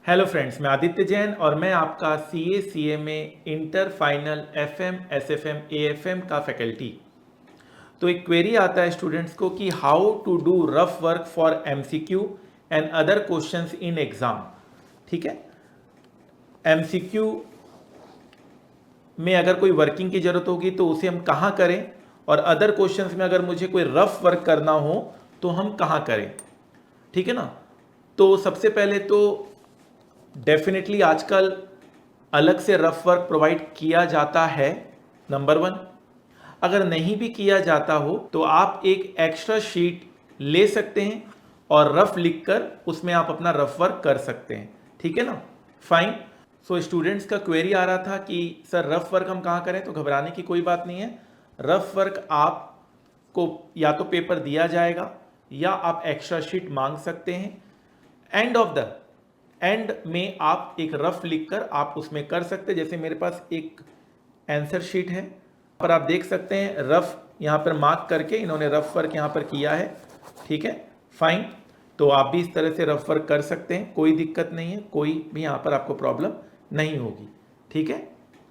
Hello friends, मैं आदित्य जैन और मैं आपका CA inter final FM SFM AFM का फैकल्टी। तो एक क्वेरी आता है स्टूडेंट्स को कि how to do rough work for MCQ and other questions in exam. ठीक है, MCQ में अगर कोई वर्किंग की जरूरत होगी तो उसे हम कहाँ करें, और अदर क्वेश्चंस में अगर मुझे कोई रफ वर्क करना हो तो हम कहाँ करें। ठीक है ना। तो सबसे पहले तो डेफिनेटली आजकल अलग से रफ वर्क प्रोवाइड किया जाता है, नंबर 1। अगर नहीं भी किया जाता हो तो आप एक एक्स्ट्रा शीट ले सकते हैं और रफ लिखकर उसमें आप अपना रफ वर्क कर सकते हैं। ठीक है ना, फाइन। सो स्टूडेंट्स का क्वेरी आ रहा था कि सर रफ वर्क हम कहाँ करें, तो घबराने की कोई बात नहीं है। रफ वर्क आपको या तो पेपर दिया जाएगा या आप एक्स्ट्रा शीट मांग सकते हैं। एंड में आप एक रफ लिखकर आप उसमें कर सकते हैं। जैसे मेरे पास एक आंसर शीट है, पर आप देख सकते हैं रफ यहाँ पर मार्क करके इन्होंने रफ वर्क यहाँ पर किया है। ठीक है, फाइन। तो आप भी इस तरह से रफ वर्क कर सकते हैं, कोई दिक्कत नहीं है, कोई भी यहाँ पर आपको प्रॉब्लम नहीं होगी। ठीक है,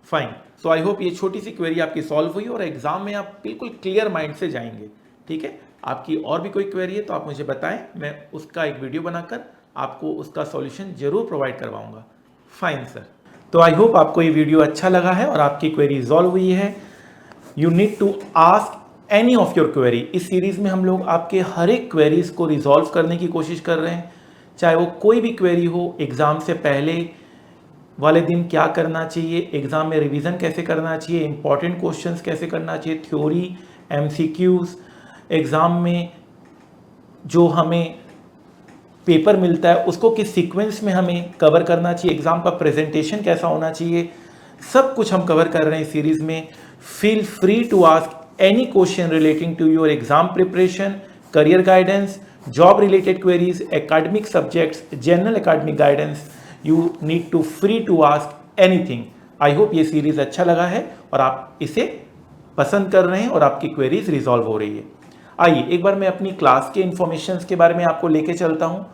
फाइन। सो आई होप ये छोटी सी क्वेरी आपकी सॉल्व हुई और एग्जाम में आप बिल्कुल क्लियर माइंड से जाएंगे। ठीक है, आपकी और भी कोई क्वेरी है तो आप मुझे बताएं, मैं उसका एक वीडियो बनाकर आपको उसका सॉल्यूशन जरूर प्रोवाइड करवाऊंगा। Fine sir. तो आई होप आपको ये वीडियो अच्छा लगा है और आपकी क्वेरी रिजॉल्व हुई है। You need to ask any of your query. इस सीरीज में हम लोग आपके हर एक क्वेरीज को रिजॉल्व करने की कोशिश कर रहे हैं, चाहे वो कोई भी क्वेरी हो। एग्जाम से पहले वाले दिन क्या करना चाहिए, एग्जाम में रिवीजन कैसे करना चाहिए, इंपॉर्टेंट क्वेश्चंस कैसे करना चाहिए, थ्योरी, MCQs, एग्जाम में जो हमें पेपर मिलता है उसको किस सीक्वेंस में हमें कवर करना चाहिए, एग्जाम का प्रेजेंटेशन कैसा होना चाहिए, सब कुछ हम कवर कर रहे हैं इस सीरीज में। Feel free to ask any question relating to your exam preparation, career guidance, job related queries, academic subjects, general academic guidance. You need to free to ask anything. I hope ये series अच्छा लगा है और आप इसे पसंद कर रहे हैं और आपकी क्वेरीज रिजॉल्व हो रही है। आइए एक बार मैं अपनी क्लास के इन्फॉर्मेशंस के बारे में आपको लेके चलता हूँ,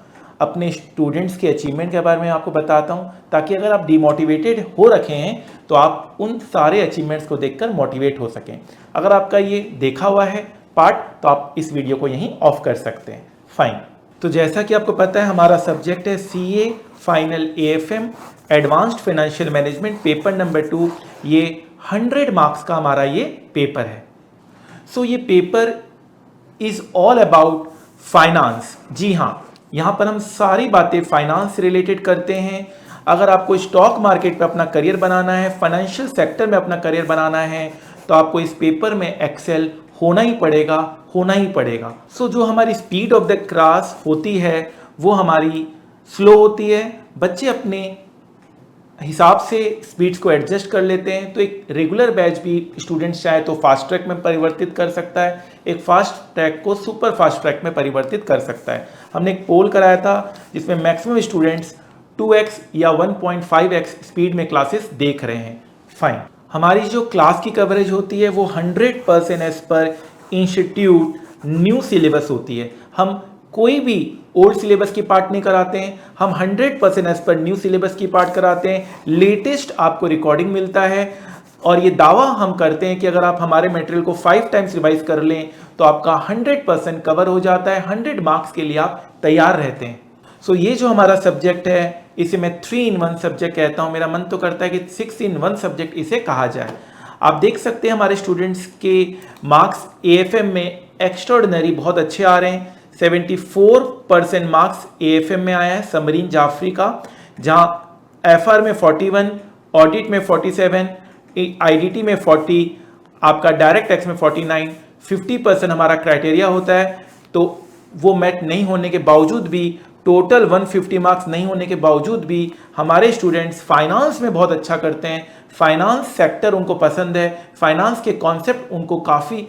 अपने स्टूडेंट्स के अचीवमेंट के बारे में आपको बताता हूँ, ताकि अगर आप डिमोटिवेटेड हो रखे हैं तो आप उन सारे अचीवमेंट्स को देखकर मोटिवेट हो सकें। अगर आपका ये देखा हुआ है पार्ट तो आप इस वीडियो को यहीं ऑफ कर सकते हैं। फाइन। तो जैसा कि आपको पता है हमारा सब्जेक्ट है CA final AFM advanced financial management, paper number 2। ये 100 मार्क्स का हमारा ये पेपर है। सो ये paper is all about finance. जी हाँ, यहाँ पर हम सारी बातें फाइनेंस रिलेटेड करते हैं। अगर आपको स्टॉक मार्केट पे अपना करियर बनाना है, फाइनेंशियल सेक्टर में अपना करियर बनाना है, तो आपको इस पेपर में एक्सेल होना ही पड़ेगा। सो जो हमारी स्पीड ऑफ द क्लास होती है वो हमारी स्लो होती है। बच्चे अपने हिसाब से स्पीड्स को एडजस्ट कर लेते हैं। तो एक रेगुलर बैच भी स्टूडेंट्स चाहे तो फास्ट ट्रैक में परिवर्तित कर सकता है, एक फास्ट ट्रैक को सुपर फास्ट ट्रैक में परिवर्तित कर सकता है। हमने एक पोल कराया था जिसमें मैक्सिमम स्टूडेंट्स 2x या 1.5x स्पीड में क्लासेस देख रहे हैं। फाइन। हमारी जो क्लास की कवरेज होती है वो 100% as per institute new syllabus होती है। हम कोई भी ओल्ड सिलेबस की पार्ट नहीं कराते हैं, हम 100% एज पर न्यू सिलेबस की पार्ट कराते हैं। लेटेस्ट आपको रिकॉर्डिंग मिलता है और ये दावा हम करते हैं कि अगर आप हमारे मटेरियल को 5 टाइम्स रिवाइज कर लें तो आपका 100% कवर हो जाता है, 100 मार्क्स के लिए आप तैयार रहते हैं। सो ये जो हमारा सब्जेक्ट है इसे मैं 3 in 1 सब्जेक्ट कहता हूँ। मेरा मन तो करता है कि 6 in 1 सब्जेक्ट इसे कहा जाए। आप देख सकते हैं हमारे स्टूडेंट्स के मार्क्स AFM में एक्स्ट्राऑर्डिनरी बहुत अच्छे आ रहे हैं। 74% मार्क्स AFM में आया है समरीन जाफरी का, जहां FR में 41, ऑडिट में 47, IDT में 40, आपका डायरेक्ट टैक्स में 49। 50% हमारा क्राइटेरिया होता है, तो वो मैट नहीं होने के बावजूद भी, टोटल 150 मार्क्स नहीं होने के बावजूद भी हमारे स्टूडेंट्स फाइनेंस में बहुत अच्छा करते हैं। फाइनेंस सेक्टर उनको पसंद है, फाइनेंस के कॉन्सेप्ट उनको काफ़ी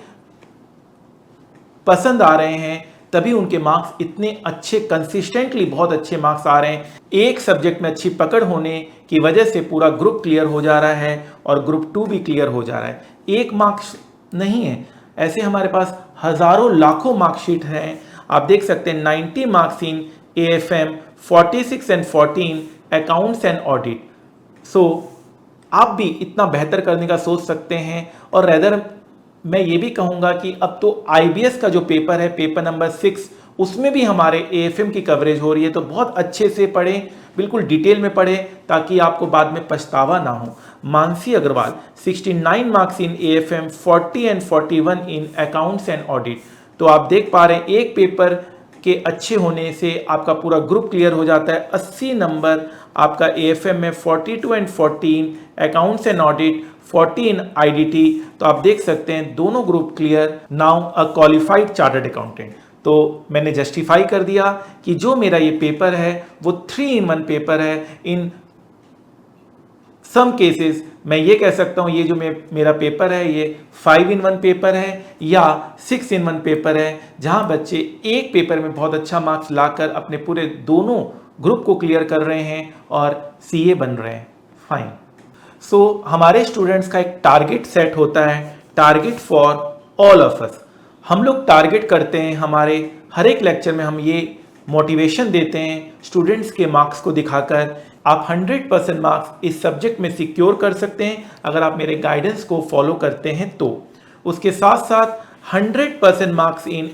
पसंद आ रहे हैं, तभी उनके मार्क्स इतने अच्छे, कंसिस्टेंटली बहुत अच्छे मार्क्स आ रहे हैं। एक सब्जेक्ट में अच्छी पकड़ होने की वजह से पूरा ग्रुप क्लियर हो जा रहा है और ग्रुप 2 भी क्लियर हो जा रहा है। एक मार्क्स नहीं है, ऐसे हमारे पास हजारों लाखों मार्कशीट हैं। आप देख सकते हैं 90 marks in AFM, 46 and 14 accounts and audit. So आप भी इतना बेहतर करने का सोच सकते हैं। और रेदर मैं ये भी कहूँगा कि अब तो IBS का जो पेपर है, पेपर नंबर 6, उसमें भी हमारे AFM की कवरेज हो रही है। तो बहुत अच्छे से पढ़ें, बिल्कुल डिटेल में पढ़ें, ताकि आपको बाद में पछतावा ना हो। Mansi Agarwal 69 marks in AFM, 40 and 41 in accounts and audit. तो आप देख पा रहे हैं एक पेपर के अच्छे होने से आपका पूरा ग्रुप क्लियर हो जाता है। 80 नंबर आपका AFM में, 42 and 14 accounts and audit, 40 in IDT। तो आप देख सकते हैं दोनों group clear, now a qualified chartered accountant. तो मैंने जस्टिफाई कर दिया कि जो मेरा ये पेपर है वो 3 in 1 पेपर है। इन सम केसेस मैं ये कह सकता हूँ ये जो मेरा पेपर है ये 5 in 1 पेपर है या 6 in 1 पेपर है, जहाँ बच्चे एक पेपर में बहुत अच्छा मार्क्स लाकर अपने पूरे दोनों ग्रुप को क्लियर कर रहे हैं और CA बन रहे हैं। फाइन। सो हमारे स्टूडेंट्स का एक टारगेट सेट होता है, target for all of us. हम लोग टारगेट करते हैं, हमारे हर एक लेक्चर में हम ये मोटिवेशन देते हैं स्टूडेंट्स के मार्क्स को दिखाकर। आप 100% मार्क्स इस सब्जेक्ट में सिक्योर कर सकते हैं अगर आप मेरे गाइडेंस को फॉलो करते हैं तो। उसके साथ साथ 100% मार्क्स इन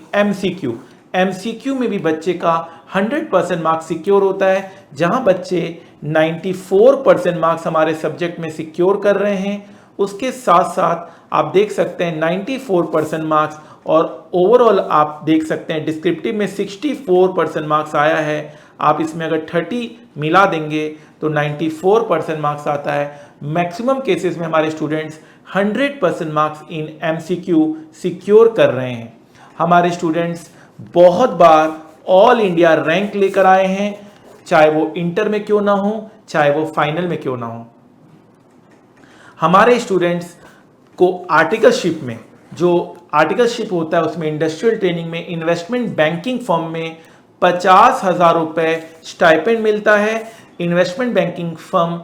MCQ में भी बच्चे का 100% मार्क्स सिक्योर होता है, जहां बच्चे 94% मार्क्स हमारे सब्जेक्ट में सिक्योर कर रहे हैं। उसके साथ साथ आप देख सकते हैं 94% मार्क्स, और ओवरऑल आप देख सकते हैं डिस्क्रिप्टिव में 64% मार्क्स आया है। आप इसमें अगर 30 मिला देंगे तो 94% मार्क्स आता है। मैक्सिमम केसेस में हमारे students 100% marks in MCQ secure कर रहे हैं। हमारे स्टूडेंट्स बहुत बार ऑल इंडिया रैंक लेकर आए हैं, चाहे वो इंटर में क्यों ना हो, चाहे वो फाइनल में क्यों ना हो। हमारे स्टूडेंट्स को आर्टिकलशिप में, जो आर्टिकलशिप होता है उसमें इंडस्ट्रियल ट्रेनिंग में, इन्वेस्टमेंट बैंकिंग फर्म में 50,000 रुपए स्टाइपेंड मिलता है। इन्वेस्टमेंट बैंकिंग फर्म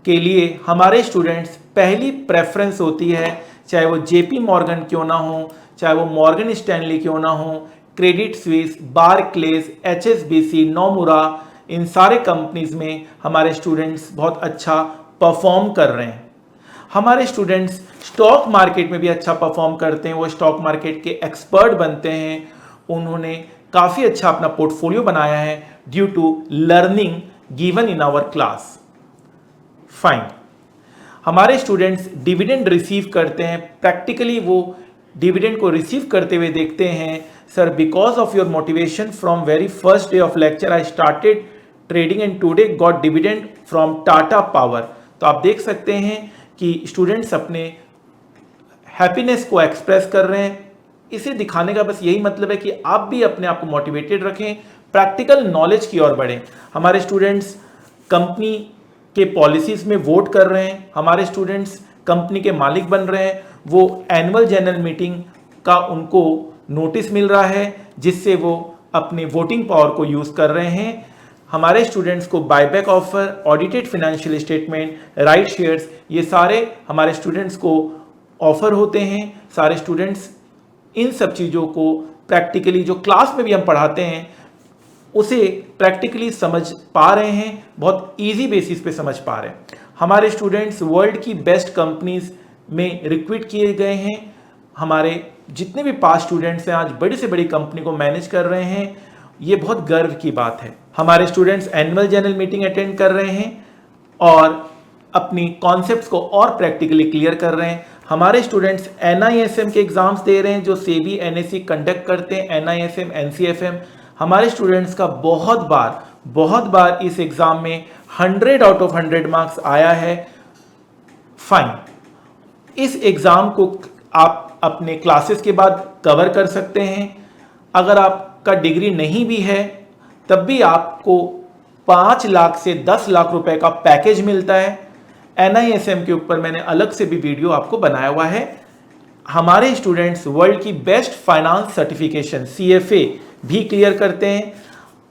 के लिए हमारे स्टूडेंट्स पहली प्रेफरेंस होती है, चाहे वो JP मॉर्गन क्यों ना हो, चाहे वो मॉर्गन स्टैनली क्यों ना हो, क्रेडिट स्विस, बारक्लेज, HSBC, नोमुरा, इन सारे कंपनीज में हमारे स्टूडेंट्स बहुत अच्छा परफॉर्म कर रहे हैं। हमारे स्टूडेंट्स स्टॉक मार्केट में भी अच्छा परफॉर्म करते हैं, वो स्टॉक मार्केट के एक्सपर्ट बनते हैं। उन्होंने काफ़ी अच्छा अपना पोर्टफोलियो बनाया है due to learning given in our class. Fine. हमारे स्टूडेंट्स डिविडेंड रिसीव करते हैं, प्रैक्टिकली वो डिविडेंड को रिसीव करते हुए देखते हैं। Sir, because of your motivation from very first day of lecture I started trading and today got dividend from Tata power. तो आप देख सकते हैं कि स्टूडेंट्स अपने हैप्पीनेस को एक्सप्रेस कर रहे हैं। इसे दिखाने का बस यही मतलब है कि आप भी अपने आप को मोटिवेटेड रखें, प्रैक्टिकल नॉलेज की ओर बढ़ें। हमारे स्टूडेंट्स कंपनी के पॉलिसीज में वोट कर रहे हैं, हमारे स्टूडेंट्स कंपनी के मालिक बन रहे हैं। वो एनुअल जनरल मीटिंग का उनको नोटिस मिल रहा है, जिससे वो अपने वोटिंग पावर को यूज कर रहे हैं। हमारे स्टूडेंट्स को buyback offer, audited financial statement, right shares, ये सारे हमारे स्टूडेंट्स को ऑफर होते हैं। सारे स्टूडेंट्स इन सब चीज़ों को प्रैक्टिकली, जो क्लास में भी हम पढ़ाते हैं, उसे प्रैक्टिकली समझ पा रहे हैं, बहुत इजी बेसिस पे समझ पा रहे हैं। हमारे स्टूडेंट्स वर्ल्ड की बेस्ट कंपनीज में रिक्रूट किए गए हैं। हमारे जितने भी पास स्टूडेंट्स हैं आज बड़ी से बड़ी कंपनी को मैनेज कर रहे हैं, ये बहुत गर्व की बात है। हमारे students annual general meeting attend कर रहे हैं और अपनी कॉन्सेप्ट्स को और प्रैक्टिकली क्लियर कर रहे हैं। हमारे स्टूडेंट्स NISM के एग्जाम्स दे रहे हैं, जो SEBI NSE कंडक्ट करते हैं, NISM NCFM। हमारे स्टूडेंट्स का बहुत बार इस एग्जाम में 100 आउट ऑफ 100 मार्क्स आया है। फाइन। इस एग्जाम को आप अपने क्लासेस के बाद कवर कर सकते हैं। अगर आपका डिग्री नहीं भी है तब भी आपको 5 लाख से 10 लाख रुपए का पैकेज मिलता है। NISM के ऊपर मैंने अलग से भी वीडियो आपको बनाया हुआ है। हमारे स्टूडेंट्स वर्ल्ड की बेस्ट फाइनेंस सर्टिफिकेशन CFA भी क्लियर करते हैं।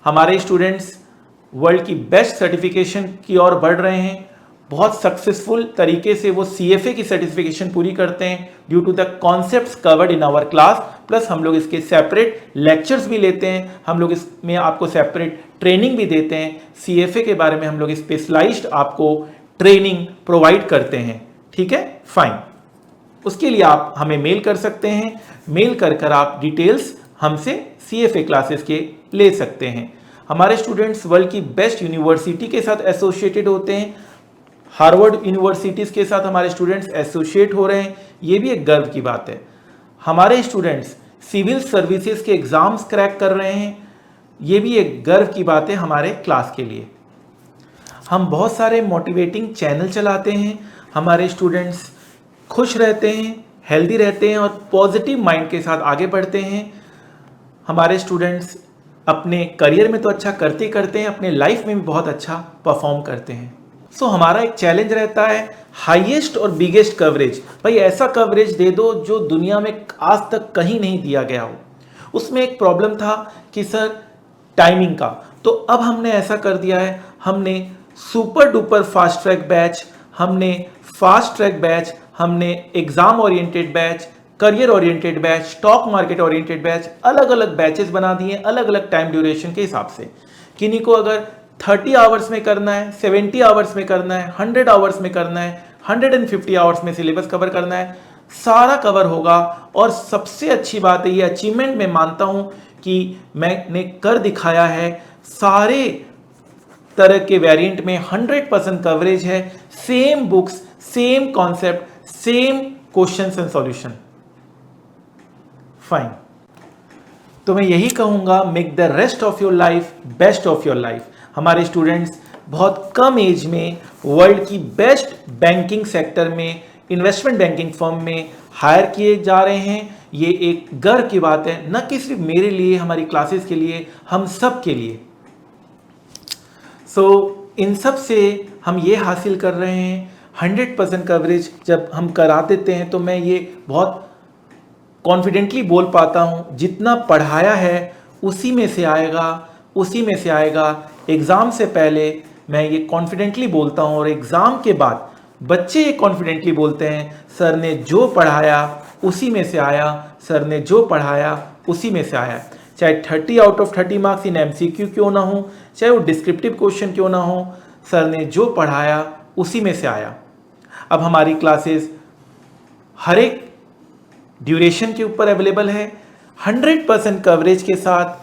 हमारे स्टूडेंट्स वर्ल्ड की बेस्ट सर्टिफिकेशन की ओर बढ़ रहे हैं। बहुत सक्सेसफुल तरीके से वो CFA की सर्टिफिकेशन पूरी करते हैं due to the concepts covered in our class. Plus हम लोग इसके सेपरेट लेक्चर्स भी लेते हैं, हम लोग इसमें आपको सेपरेट ट्रेनिंग भी देते हैं। CFA के बारे में हम लोग स्पेशलाइज्ड आपको ट्रेनिंग प्रोवाइड करते हैं। ठीक है, फाइन। उसके लिए आप हमें मेल कर सकते हैं, मेल कर आप डिटेल्स हमसे CFA क्लासेस के ले सकते हैं। हमारे स्टूडेंट्स वर्ल्ड की बेस्ट यूनिवर्सिटी के साथ एसोसिएटेड होते हैं। हार्वर्ड यूनिवर्सिटीज के साथ हमारे स्टूडेंट्स एसोसिएट हो रहे हैं, ये भी एक गर्व की बात है। हमारे स्टूडेंट्स सिविल सर्विसेज के एग्जाम्स क्रैक कर रहे हैं, ये भी एक गर्व की बात है हमारे क्लास के लिए। हम बहुत सारे मोटिवेटिंग चैनल चलाते हैं, हमारे स्टूडेंट्स खुश रहते हैं, हेल्दी रहते हैं और पॉजिटिव माइंड के साथ आगे बढ़ते हैं। हमारे स्टूडेंट्स अपने करियर में तो अच्छा करते करते हैं, अपने लाइफ में भी बहुत अच्छा परफॉर्म करते हैं। सो हमारा एक चैलेंज रहता है हाईएस्ट और बिगेस्ट कवरेज। भाई ऐसा कवरेज दे दो जो दुनिया में आज तक कहीं नहीं दिया गया हो। उसमें एक प्रॉब्लम था कि सर टाइमिंग का, तो अब हमने ऐसा कर दिया है, हमने super duper fast track batch, हमने फास्ट ट्रैक बैच, हमने exam oriented batch, career oriented batch, stock market oriented batch, अलग अलग बैचेस बना दिए अलग अलग टाइम ड्यूरेशन के हिसाब से। किन्हीं को अगर 30 आवर्स में करना है, 70 आवर्स में करना है, 100 आवर्स में करना है, 150 आवर्स में सिलेबस कवर करना है, सारा कवर होगा। और सबसे अच्छी बात है, ये अचीवमेंट मैं मानता हूं कि मैंने कर दिखाया है, सारे तरह के वेरिएंट में 100% कवरेज है। Same books, same concept, same questions and solution. Fine. तो मैं यही कहूंगा, make the rest of your life best of your life. हमारे स्टूडेंट्स बहुत कम एज में वर्ल्ड की बेस्ट बैंकिंग सेक्टर में, इन्वेस्टमेंट बैंकिंग फर्म में हायर किए जा रहे हैं। ये एक गर्व की बात है, न कि सिर्फ मेरे लिए, हमारी क्लासेस के लिए, हम सब के लिए। इन सब से हम ये हासिल कर रहे हैं 100% कवरेज। जब हम करा देते हैं तो मैं ये बहुत कॉन्फिडेंटली बोल पाता हूँ, जितना पढ़ाया है उसी में से आएगा, उसी में से आएगा। एग्ज़ाम से पहले मैं ये कॉन्फिडेंटली बोलता हूँ और एग्ज़ाम के बाद बच्चे ये कॉन्फिडेंटली बोलते हैं, सर ने जो पढ़ाया उसी में से आया, सर ने जो पढ़ाया उसी में से आया। चाहे 30 out of 30 marks in MCQ क्यों ना हो, चाहे वो डिस्क्रिप्टिव क्वेश्चन क्यों ना हो, सर ने जो पढ़ाया उसी में से आया। अब हमारी क्लासेस हर एक ड्यूरेशन के ऊपर अवेलेबल है, 100% कवरेज के साथ,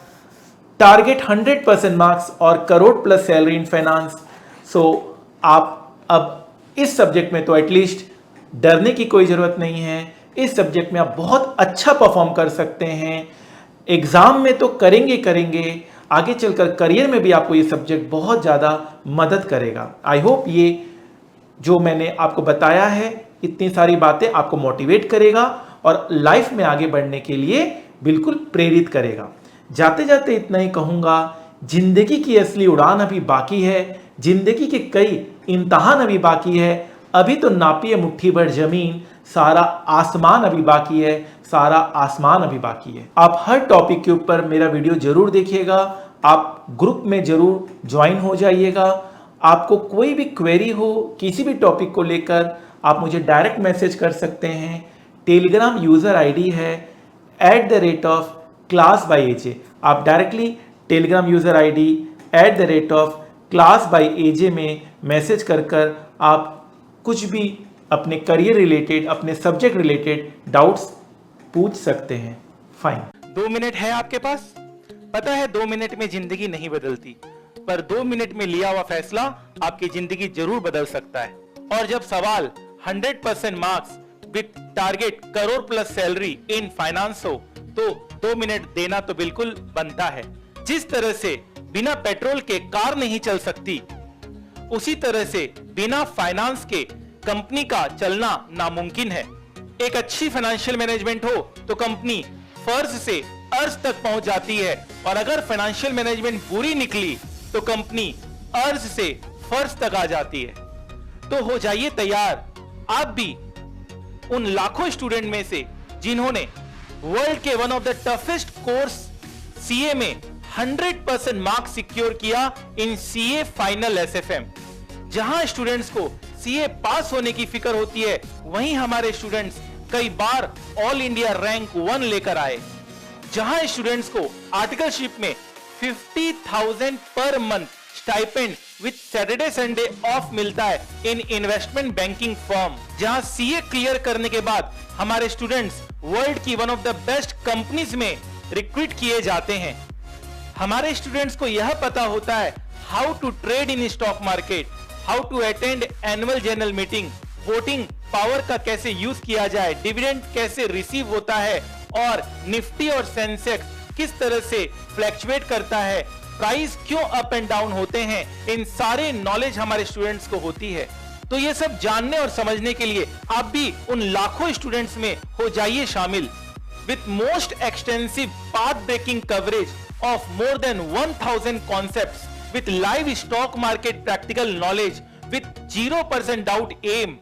टारगेट 100% मार्क्स और crore plus salary in finance. आप अब इस सब्जेक्ट में तो एटलीस्ट डरने की कोई ज़रूरत नहीं है। इस सब्जेक्ट में आप बहुत अच्छा परफॉर्म कर सकते हैं। एग्ज़ाम में तो करेंगे, आगे चलकर करियर में भी आपको ये सब्जेक्ट बहुत ज़्यादा मदद करेगा। आई होप ये जो मैंने आपको बताया है, इतनी सारी बातें आपको मोटिवेट करेगा और लाइफ में आगे बढ़ने के लिए बिल्कुल प्रेरित करेगा। जाते जाते इतना ही कहूँगा, जिंदगी की असली उड़ान अभी बाकी है, जिंदगी के कई इम्तहान अभी बाकी है। अभी तो नापिए मुट्ठी भर जमीन, सारा आसमान अभी बाकी है, सारा आसमान अभी बाकी है। आप हर टॉपिक के ऊपर मेरा वीडियो जरूर देखिएगा, आप ग्रुप में जरूर ज्वाइन हो जाइएगा। आपको कोई भी क्वेरी हो किसी भी टॉपिक को लेकर, आप मुझे डायरेक्ट मैसेज कर सकते हैं। टेलीग्राम यूज़र आईडी है @class_by_aj। आप directly Telegram user ID @class_by_aj में मैसेज कर आप कुछ भी अपने करियर रिलेटेड, अपने सब्जेक्ट रिलेटेड डाउट्स पूछ सकते हैं। फाइन। 2 मिनट है आपके पास? पता है 2 मिनट में जिंदगी नहीं बदलती, पर 2 मिनट में लिया हुआ फैसला आपकी जिंदगी जरूर बदल सकता है। और जब सवाल 100% marks with target crore plus salary in finance हो, तो 2 मिनट देना तो बिल्कुल बनता है। जिस तरह से बिना पेट्रोल के कार नहीं चल सकती, उसी तरह से बिना फाइनेंस के कंपनी का चलना नामुमकिन है। एक अच्छी फाइनेंशियल मैनेजमेंट हो तो कंपनी फर्ज से अर्ज तक पहुंच जाती है, और अगर फाइनेंशियल मैनेजमेंट बुरी निकली तो कंपनी अर्ज से फर्ज तक आ जाती है। तो हो जाइए तैयार आप भी उन लाखों स्टूडेंट में से जिन्होंने वर्ल्ड के one of the toughest course CA में 100% मार्क्स सिक्योर किया इन सीए फाइनल SFM, जहां स्टूडेंट्स को सीए पास होने की फिक्र होती है, वहीं हमारे स्टूडेंट्स कई बार ऑल इंडिया रैंक 1 लेकर आए। जहां स्टूडेंट्स को आर्टिकलशिप में 50,000 per month stipend with Saturday Sunday off मिलता है इन इन्वेस्टमेंट बैंकिंग फर्म। जहां सीए क्लियर करने के बाद हमारे स्टूडेंट्स वर्ल्ड की one of the best companies में रिक्रूट किए जाते हैं। हमारे स्टूडेंट्स को यह पता होता है how to trade in stock market, how to attend annual general meeting, voting power का कैसे यूज किया जाए, डिविडेंड कैसे रिसीव होता है और निफ्टी और सेंसेक्स किस तरह से फ्लैक्चुएट करता है, प्राइस क्यों अप एंड डाउन होते हैं। इन सारे नॉलेज हमारे स्टूडेंट्स को होती है। तो ये सब जानने और समझने के लिए आप भी उन लाखों स्टूडेंट्स में हो जाइए शामिल। With most extensive path breaking coverage of more than 1000 concepts with live stock market practical knowledge with 0% doubt aim।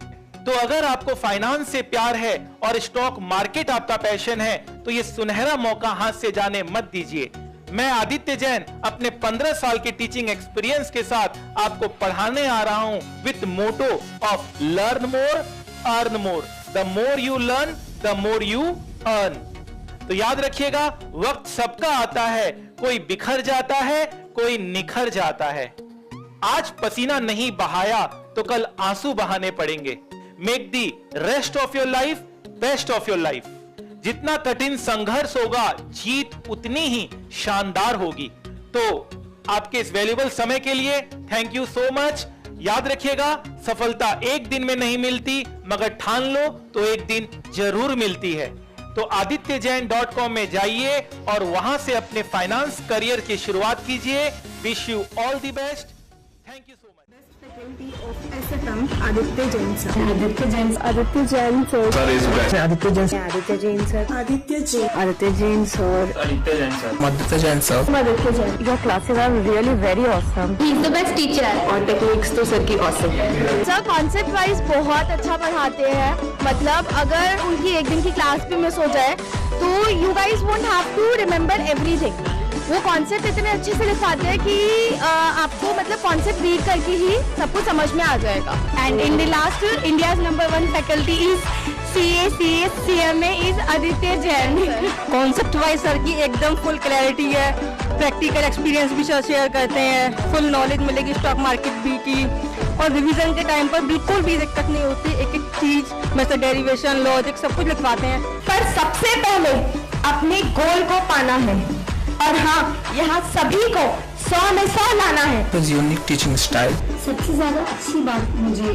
तो अगर आपको फाइनेंस से प्यार है और स्टॉक मार्केट आपका पैशन है तो ये सुनहरा मौका हाथ से जाने मत दीजिए। मैं आदित्य जैन अपने 15 साल के टीचिंग एक्सपीरियंस के साथ आपको पढ़ाने आ रहा हूं with motto of learn more earn more. The more you learn the more you earn. तो याद रखिएगा, वक्त सबका आता है, कोई बिखर जाता है, कोई निखर जाता है। आज पसीना नहीं बहाया तो कल आंसू बहाने पड़ेंगे। Make the rest of your life best of your life. जितना कठिन संघर्ष होगा, जीत उतनी ही शानदार होगी। तो आपके इस वैल्यूएबल समय के लिए थैंक यू सो मच। याद रखिएगा, सफलता एक दिन में नहीं मिलती, मगर ठान लो तो एक दिन जरूर मिलती है। तो adityajain.com में जाइए और वहां से अपने फाइनेंस करियर की शुरुआत कीजिए। Wish you all the best. Thank you so much. Faculty of SFM, Aditya Jain sir. Aditya Jain sir. Aditya Jain sir. Aditya Jain sir. Aditya Jain sir. Aditya Jain. Aditya Jain sir. Aditya Jain sir. Aditya Jain sir. Aditya Jain. Your classes are really very awesome. He is the best teacher. और techniques तो sir की awesome. Sir concept wise बहुत अच्छा पढ़ाते हैं। मतलब अगर उनकी एक दिन की क्लास भी मिस हो जाए तो you guys won't have to remember everything. वो कॉन्सेप्ट इतने अच्छे से लिखाते हैं कि आपको मतलब कॉन्सेप्ट रीड करके ही सब कुछ समझ में आ जाएगा। And in the last India's number 1 faculty is CA, CMA is Aditya Jain. Concept wise sir की एकदम फुल क्लैरिटी है। प्रैक्टिकल एक्सपीरियंस भी सर शेयर करते हैं। फुल नॉलेज मिलेगी स्टॉक मार्केट भी की। और रिवीजन के टाइम पर बिल्कुल भी दिक्कत नहीं होती। एक एक चीज मतलब डेरिवेशन, लॉजिक सब कुछ लिखवाते हैं। पर सबसे पहले अपने गोल को पाना है और हाँ, यहाँ सभी को 100 में 100 लाना है। Unique teaching style. सबसे ज्यादा अच्छी बात मुझे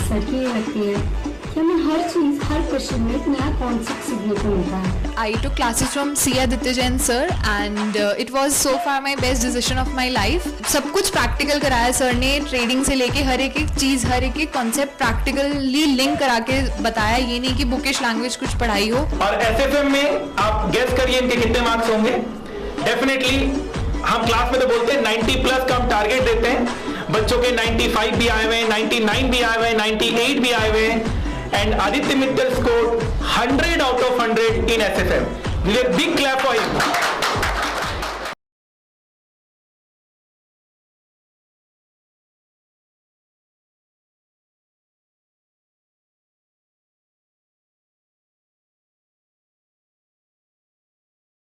सर की ये लगती है कि हमें हर चीज, हर क्वेश्चन में एक नया कॉन्सेप्ट सीखने को मिलता है। I took classes from C. Aditya Jain sir and it was so far my best decision of my life. सब कुछ प्रैक्टिकल कराया सर ने, ट्रेडिंग से लेके हर एक चीज़, हर एक कॉन्सेप्ट प्रैक्टिकली लिंक करा के बताया। ये नहीं कि बुकिश लैंग्वेज कुछ पढ़ाई हो। और एसएफएम में आप गेस करिए इनके कितने मार्क्स होंगे। डेफिनेटली हम क्लास में तो बोलते हैं 90 प्लस का हम टारगेट देते हैं। बच्चों के 95 भी आए हुए हैं, 99 भी आए हुए हैं, 98 भी आए हुए हैं। And Aditya Mittal score 100 out of 100 in SFM. Give a big clap for him.